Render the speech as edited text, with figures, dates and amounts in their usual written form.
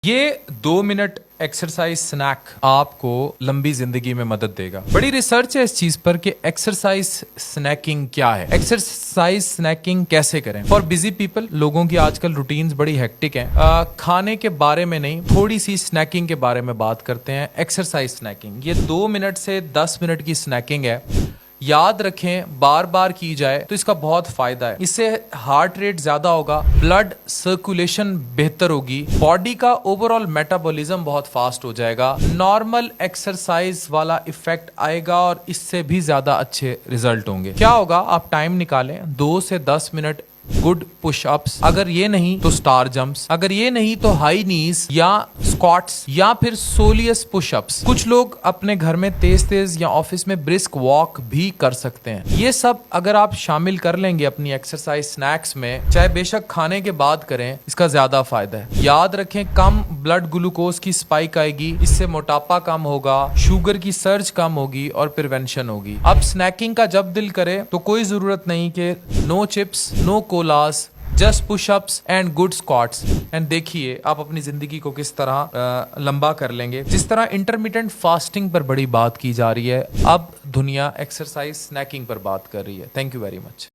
ये 2 minute exercise snack आपको लंबी जिंदगी में मदद देगा। बड़ी रिसर्च है इस चीज पर कि एक्सरसाइज स्नैकिंग क्या है, एक्सरसाइज स्नैकिंग कैसे करें। फॉर बिजी पीपल, लोगों की आजकल रूटीन्स बड़ी हेक्टिक हैं। खाने के बारे में नहीं, थोड़ी सी स्नैकिंग के बारे में बात करते हैं। एक्सरसाइज स्नैकिंग ये 2 मिनट से 10 मिनट की स्नैकिंग है। याद रखें, बार बार की जाए तो इसका बहुत फायदा है। इससे हार्ट रेट ज्यादा होगा, ब्लड सर्कुलेशन बेहतर होगी, बॉडी का ओवरऑल मेटाबॉलिज्म बहुत फास्ट हो जाएगा, नॉर्मल एक्सरसाइज वाला इफेक्ट आएगा और इससे भी ज्यादा अच्छे रिजल्ट होंगे। क्या होगा, आप टाइम निकालें 2 से 10 मिनट गुड पुशअप्स, अगर ये नहीं तो स्टार जंप्स, अगर ये नहीं तो हाई नीज या स्क्वाट्स या फिर सोलियस पुशअप्स। कुछ लोग अपने घर में तेज तेज या ऑफिस में ब्रिस्क वॉक भी कर सकते हैं। ये सब अगर आप शामिल कर लेंगे अपनी एक्सरसाइज स्नैक्स में, चाहे बेशक खाने के बाद करें, इसका ज्यादा फायदा है। याद रखें, कम ब्लड ग्लूकोज की स्पाइक आएगी, इससे मोटापा कम होगा, शुगर की सर्ज कम होगी और प्रिवेंशन होगी। अब स्नैकिंग का जब दिल करे तो कोई जरूरत नहीं कि no chips, no colas, just pushups and good squats. And देखिए आप अपनी जिंदगी को किस तरह लंबा कर लेंगे। जिस तरह इंटरमिटेंट फास्टिंग पर बड़ी बात की जा रही है, अब दुनिया एक्सरसाइज स्नैकिंग पर बात कर रही है। Thank you very much.